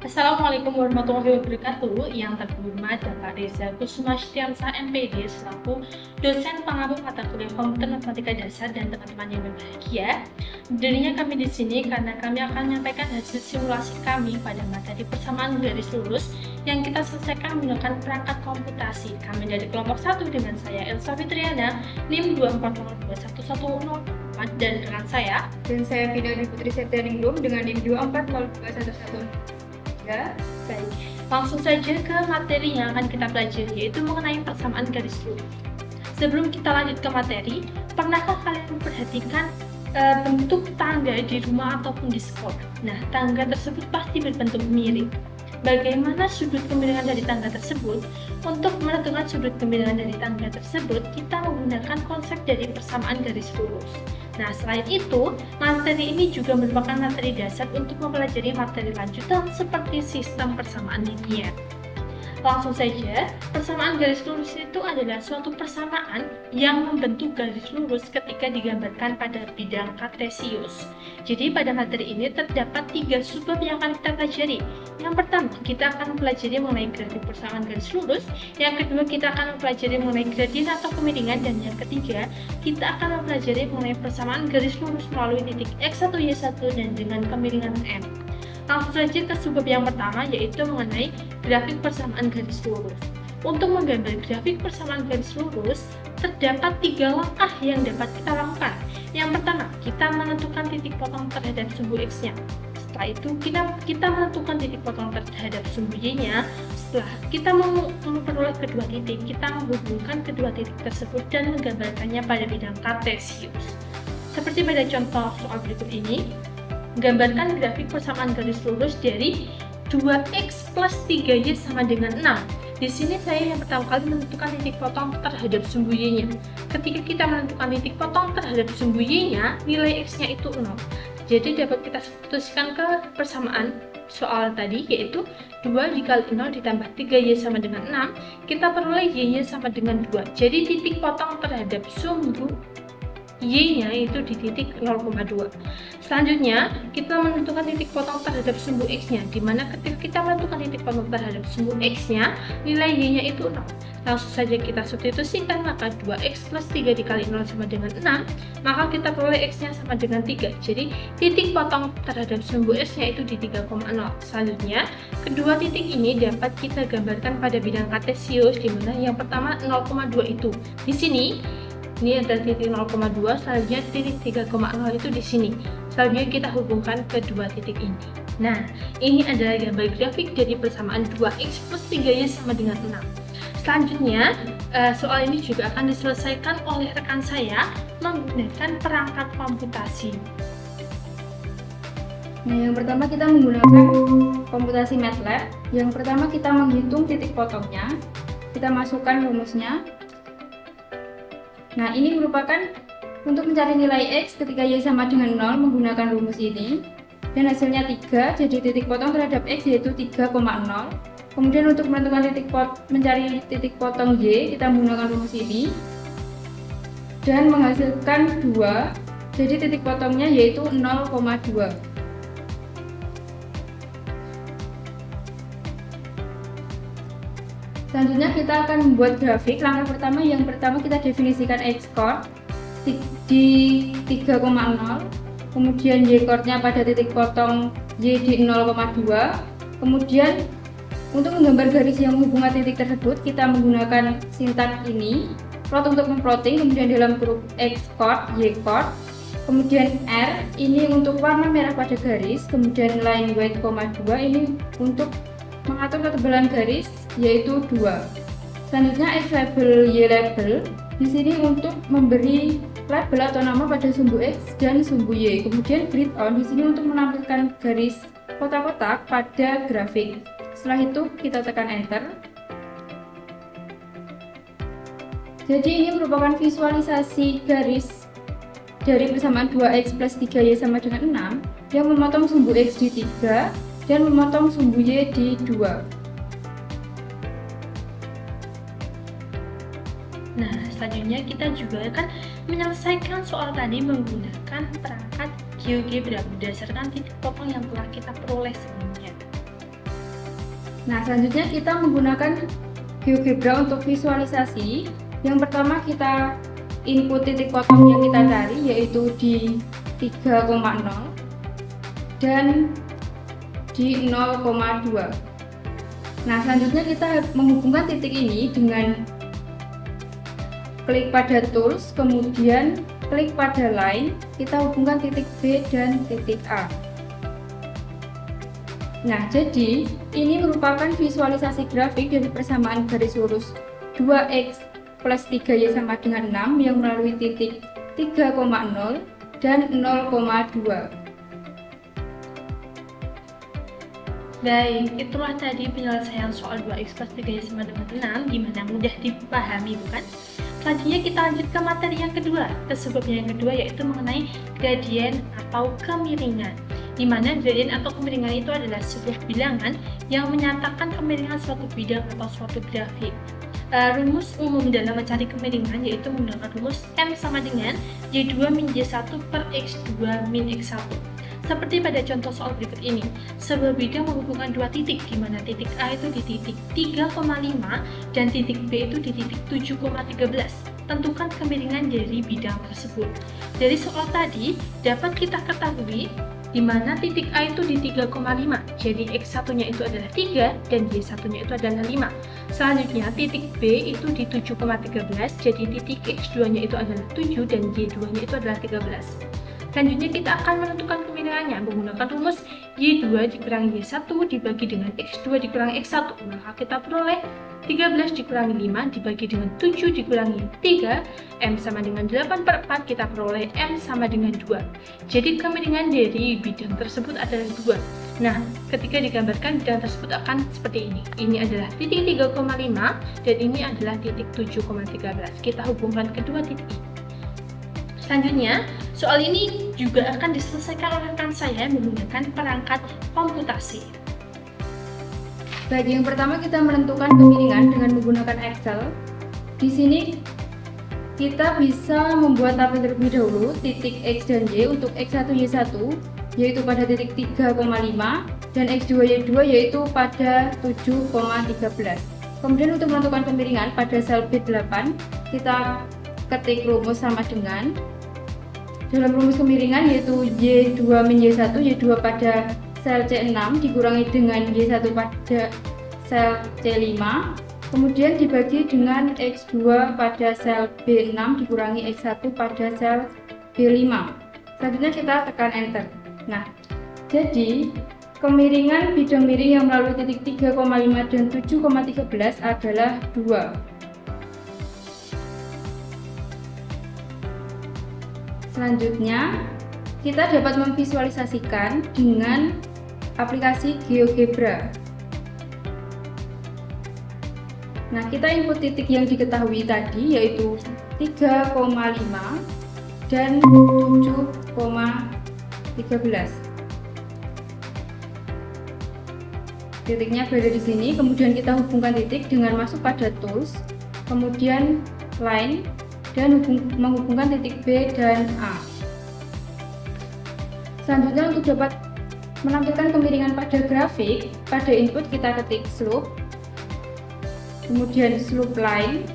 Assalamualaikum warahmatullahi wabarakatuh. Yang terhormat Bapak Reza Kusuma Setiansa MPD selaku dosen pengampu mata kuliah Komputer Matematika Dasar dan teman-teman yang berbahagia. Berdirinya kami di sini karena kami akan menyampaikan hasil simulasi kami pada materi persamaan garis lurus yang kita selesaikan menggunakan perangkat komputasi. Kami dari kelompok 1 dengan saya Elsa Fitriana, NIM 2402110 dan rekan saya. Dan saya Vina Putri Septianingrum dengan NIM 2402110. Ya, baik. Langsung saja ke materi yang akan kita pelajari, yaitu mengenai persamaan garis lurus. Sebelum kita lanjut ke materi, pernahkah kalian memperhatikan bentuk tangga di rumah ataupun di sekolah? Nah, tangga tersebut pasti berbentuk miring. Bagaimana sudut kemiringan dari tangga tersebut? Untuk menentukan sudut kemiringan dari tangga tersebut, kita menggunakan konsep dari persamaan garis lurus. Nah, selain itu, materi ini juga merupakan materi dasar untuk mempelajari materi lanjutan seperti sistem persamaan linier. Langsung saja, persamaan garis lurus itu adalah suatu persamaan yang membentuk garis lurus ketika digambarkan pada bidang kartesius. Jadi pada materi ini terdapat 3 subbab yang akan kita pelajari. Yang pertama, kita akan mempelajari mengenai grafik persamaan garis lurus. Yang kedua, kita akan mempelajari mengenai gradien atau kemiringan. Dan yang ketiga, kita akan mempelajari mengenai persamaan garis lurus melalui titik X1, Y1 dan dengan kemiringan M. Langsung saja ke subbab yang pertama, yaitu mengenai grafik persamaan garis lurus. Untuk menggambar grafik persamaan garis lurus, terdapat 3 langkah yang dapat kita lakukan. Yang pertama, kita menentukan titik potong terhadap sumbu X-nya. Setelah itu, kita menentukan titik potong terhadap sumbu Y-nya. Setelah kita memperoleh kedua titik, kita menghubungkan kedua titik tersebut dan menggambarkannya pada bidang kartesius. Seperti pada contoh soal berikut ini, gambarkan grafik persamaan garis lurus dari 2x plus 3y sama dengan 6. Di sini saya yang pertama kali menentukan titik potong terhadap sumbu y-nya. Ketika kita menentukan titik potong terhadap sumbu y-nya, nilai x-nya itu 0. Jadi dapat kita putuskan ke persamaan soal tadi, yaitu 2 dikali 0 ditambah 3y sama dengan 6. Kita peroleh y-nya sama dengan 2. Jadi titik potong terhadap sumbu y-nya itu di titik 0,2. Selanjutnya, kita menentukan titik potong terhadap sumbu x-nya, di mana ketika kita menentukan titik potong terhadap sumbu x-nya, nilai y-nya itu 0. Langsung saja kita substitusikan, maka 2x plus 3 dikali 0 sama dengan 6, maka kita peroleh x-nya sama dengan 3. Jadi, titik potong terhadap sumbu x-nya itu di 3,0. Selanjutnya, kedua titik ini dapat kita gambarkan pada bidang kartesius, di mana yang pertama 0,2 itu. Di sini, ini adalah titik 0,2, selanjutnya titik 3,0 itu di sini. Selanjutnya kita hubungkan kedua titik ini. Nah, ini adalah gambar grafik dari persamaan 2x plus 3y sama dengan 6. Selanjutnya, soal ini juga akan diselesaikan oleh rekan saya menggunakan perangkat komputasi. Nah, yang pertama kita menggunakan komputasi MATLAB. Yang pertama kita menghitung titik potongnya. Kita masukkan rumusnya. Nah, ini merupakan untuk mencari nilai X ketika Y sama dengan 0 menggunakan rumus ini. Dan hasilnya 3, jadi titik potong terhadap X yaitu 3,0. Kemudian untuk menentukan mencari titik potong Y, kita menggunakan rumus ini. Dan menghasilkan 2, jadi titik potongnya yaitu 0,2. Selanjutnya kita akan membuat grafik. Langkah pertama, yang pertama kita definisikan X-chord di 3,0, kemudian Y-chordnya pada titik potong Y di 0,2. Kemudian untuk menggambar garis yang menghubungkan titik tersebut, kita menggunakan sintaks ini, plot untuk memplotting, kemudian dalam grup X-chord, Y-chord, kemudian R ini untuk warna merah pada garis, kemudian line weight, 2 ini untuk mengatur ketebalan garis yaitu 2. Selanjutnya X label, Y label di sini untuk memberi label atau nama pada sumbu X dan sumbu Y. Kemudian grid on di sini untuk menampilkan garis kotak-kotak pada grafik. Setelah itu kita tekan enter. Jadi ini merupakan visualisasi garis dari persamaan 2x plus 3y sama dengan 6 yang memotong sumbu X di 3 dan memotong sumbu Y di 2. Nah, selanjutnya kita juga akan menyelesaikan soal tadi menggunakan perangkat GeoGebra berdasarkan titik potong yang telah kita peroleh sebelumnya. Nah, selanjutnya kita menggunakan GeoGebra untuk visualisasi. Yang pertama kita input titik potong yang kita cari, yaitu di 3,0 dan di 0,2. Nah, selanjutnya kita menghubungkan titik ini dengan klik pada tools, kemudian klik pada line, kita hubungkan titik B dan titik A. Nah, jadi ini merupakan visualisasi grafik dari persamaan garis lurus 2x plus 3y sama dengan 6 yang melalui titik 3,0 dan 0,2. Baik, itulah tadi penyelesaian soal 2x plus 3y sama dengan 6, gimana mudah dipahami bukan? Selanjutnya kita lanjut ke materi yang kedua, ke subbabnya yang kedua, yaitu mengenai gradien atau kemiringan. Di mana gradien atau kemiringan itu adalah sebuah bilangan yang menyatakan kemiringan suatu bidang atau suatu grafik. Rumus umum dalam mencari kemiringan yaitu menggunakan rumus M sama dengan Y2 min Y1 per X2 min X1. Seperti pada contoh soal berikut ini, sebuah bidang menghubungkan dua titik, di mana titik A itu di titik 3,5 dan titik B itu di titik 7,13. Tentukan kemiringan dari bidang tersebut. Dari soal tadi, dapat kita ketahui di mana titik A itu di 3,5, jadi X1-nya itu adalah 3 dan Y1-nya itu adalah 5. Selanjutnya titik B itu di 7,13, jadi titik X2-nya itu adalah 7 dan Y2-nya itu adalah 13. Selanjutnya kita akan menentukan kemiringannya menggunakan rumus Y2 dikurangi Y1 dibagi dengan X2 dikurangi X1, maka kita peroleh 13 dikurangi 5 dibagi dengan 7 dikurangi 3, M sama dengan 8 per 4, kita peroleh M sama dengan 2. Jadi kemiringan dari bidang tersebut adalah 2. Nah, ketika digambarkan bidang tersebut akan seperti ini. Ini adalah titik 3,5 dan ini adalah titik 7,13. Kita hubungkan kedua titik ini. Selanjutnya, soal ini juga akan diselesaikan oleh rekan saya menggunakan perangkat komputasi. Baik, yang pertama kita menentukan kemiringan dengan menggunakan Excel. Di sini kita bisa membuat tabel terlebih dahulu titik X dan Y untuk X1 Y1 yaitu pada titik 3,5 dan X2 Y2 yaitu pada 7,13. Kemudian untuk menentukan kemiringan pada sel B8 kita ketik rumus sama dengan dalam rumus kemiringan yaitu Y2 min Y1, Y2 pada sel C6 dikurangi dengan Y1 pada sel C5, kemudian dibagi dengan X2 pada sel B6 dikurangi X1 pada sel B5. Selanjutnya kita tekan enter. Nah, jadi kemiringan bidang miring yang melalui titik 3,5 dan 7,13 adalah 2. Selanjutnya, kita dapat memvisualisasikan dengan aplikasi GeoGebra. Nah, kita input titik yang diketahui tadi yaitu 3,5 dan 7,13. Titiknya berada di sini, kemudian kita hubungkan titik dengan masuk pada tools, kemudian line, dan menghubungkan titik B dan A. Selanjutnya, untuk dapat menampilkan kemiringan pada grafik, pada input kita ketik slope, kemudian slope line.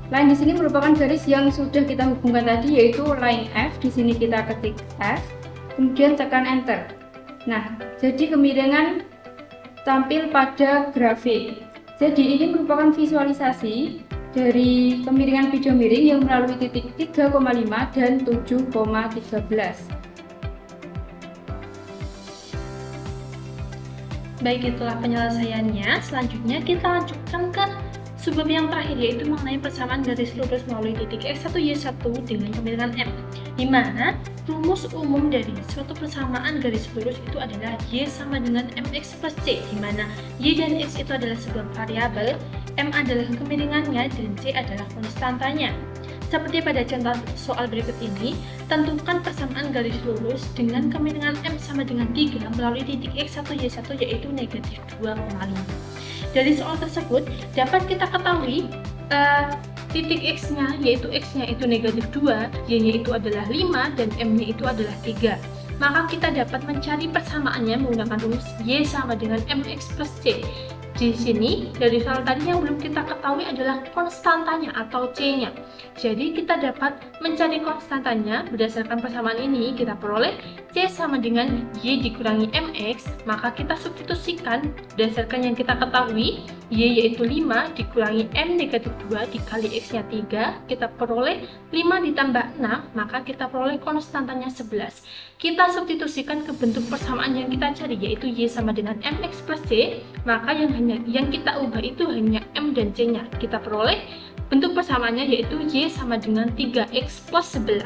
Line di sini merupakan garis yang sudah kita hubungkan tadi, yaitu line F. Di sini kita ketik F, kemudian tekan enter. Nah, jadi kemiringan tampil pada grafik. Jadi ini merupakan visualisasi dari kemiringan bidang miring yang melalui titik 3,5 dan 7,13. Baik, itulah penyelesaiannya. Selanjutnya kita lanjutkan ke subbab yang terakhir, yaitu mengenai persamaan garis lurus melalui titik X1 Y1 dengan kemiringan M, di mana rumus umum dari suatu persamaan garis lurus itu adalah Y sama dengan MX plus C, di mana Y dan X itu adalah sebuah variabel, M adalah kemiringannya, dan C adalah konstantanya. Seperti pada contoh soal berikut ini, tentukan persamaan garis lurus dengan kemiringan M sama dengan 3 melalui titik X1 Y1 yaitu negatif 2,5. Dari soal tersebut dapat kita ketahui titik X-nya yaitu X-nya itu negatif 2, Y-nya itu adalah 5, dan M-nya itu adalah 3. Maka kita dapat mencari persamaannya menggunakan rumus Y sama dengan MX plus C. Di sini dari soal tadi yang belum kita ketahui adalah konstantanya atau C-nya. Jadi kita dapat mencari konstantanya berdasarkan persamaan ini. Kita peroleh C sama dengan Y dikurangi MX, maka kita substitusikan berdasarkan yang kita ketahui, Y yaitu 5 dikurangi M negatif 2 dikali X-nya 3, kita peroleh 5 ditambah 6, maka kita peroleh konstantanya 11. Kita substitusikan ke bentuk persamaan yang kita cari, yaitu Y sama dengan MX plus C, maka yang kita ubah itu hanya M dan C-nya. Kita peroleh bentuk persamaannya yaitu Y sama dengan 3X plus 11.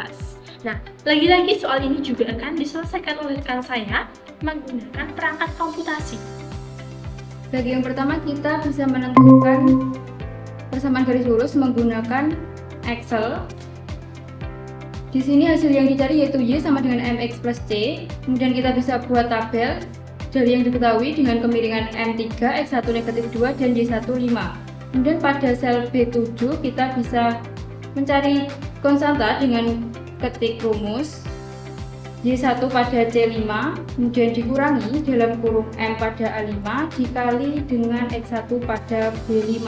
Nah, lagi-lagi soal ini juga akan diselesaikan oleh rekan saya menggunakan perangkat komputasi. Bagi yang pertama, kita bisa menentukan persamaan garis lurus menggunakan Excel. Di sini hasil yang dicari yaitu Y sama dengan MX plus C. Kemudian kita bisa buat tabel dari yang diketahui dengan kemiringan M3, X1 negatif 2, dan Y1 5. Kemudian pada sel B7 kita bisa mencari konstanta dengan ketik rumus Y1 pada C5, kemudian dikurangi dalam kurung M pada A5 dikali dengan X1 pada B5.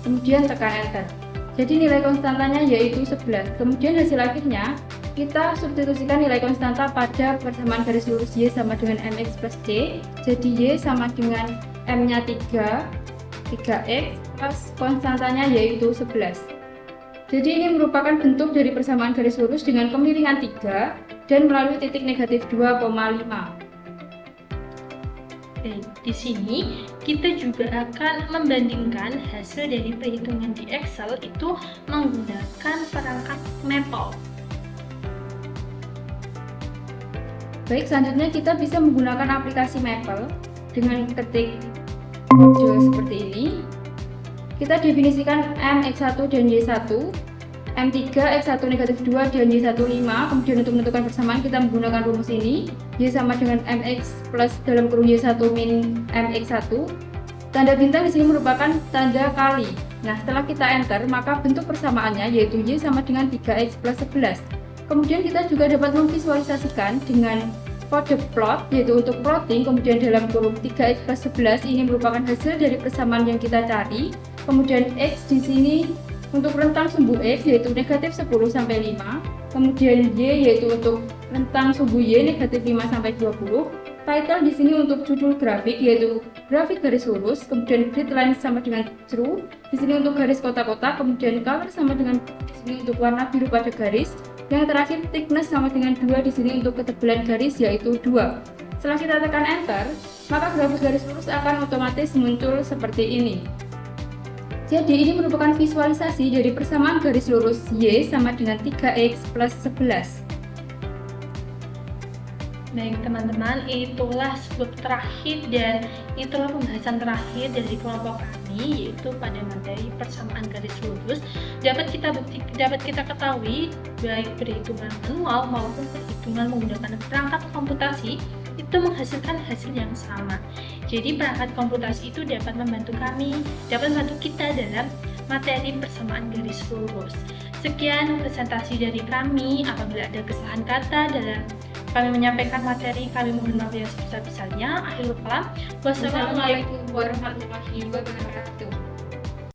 Kemudian tekan enter. Jadi nilai konstantanya yaitu 11. Kemudian hasil akhirnya kita substitusikan nilai konstanta pada persamaan garis lurus Y sama dengan MX plus C. Jadi Y sama dengan M-nya 3X plus konstantanya yaitu 11. Jadi ini merupakan bentuk dari persamaan garis lurus dengan kemiringan 3 dan melalui titik negatif 2,5. Di sini kita juga akan membandingkan hasil dari perhitungan di Excel itu menggunakan perangkat Maple. Baik, selanjutnya kita bisa menggunakan aplikasi Maple dengan ketik kode seperti ini. Kita definisikan M, X1 dan Y1, M3, X1 negatif 2 dan Y1 5. Kemudian untuk menentukan persamaan kita menggunakan rumus ini, Y sama dengan MX plus dalam kurung Y1 min MX1. Tanda bintang di sini merupakan tanda kali. Nah, setelah kita enter, maka bentuk persamaannya yaitu Y sama dengan 3X plus 11. Kemudian kita juga dapat memvisualisasikan dengan kode plot, yaitu untuk plotting, kemudian dalam kurung 3X plus 11 ini merupakan hasil dari persamaan yang kita cari. Kemudian X di sini untuk rentang sumbu X yaitu negatif 10 sampai 5. Kemudian Y yaitu untuk rentang sumbu Y negatif 5 sampai 20. Title di sini untuk judul grafik yaitu grafik garis lurus. Kemudian grid line sama dengan true. Di sini untuk garis kotak-kotak. Kemudian color sama dengan di sini untuk warna biru pada garis. Yang terakhir thickness sama dengan 2 di sini untuk ketebalan garis yaitu 2. Setelah kita tekan enter, maka grafik garis lurus akan otomatis muncul seperti ini. Jadi ini merupakan visualisasi dari persamaan garis lurus Y sama dengan 3X plus 11. Baik teman-teman, itulah sebab terakhir dan itulah pembahasan terakhir dari kelompok kami, yaitu pada materi persamaan garis lurus. Dapat kita ketahui baik perhitungan manual maupun perhitungan menggunakan perangkat komputasi itu menghasilkan hasil yang sama. Jadi perangkat komputasi itu dapat membantu kita dalam materi persamaan garis lurus. Sekian presentasi dari kami. Apabila ada kesalahan kata dalam kami menyampaikan materi, kami mohon maaf yang sebesar-besarnya. Akhirul kalam. Wassalamualaikum warahmatullahi wabarakatuh.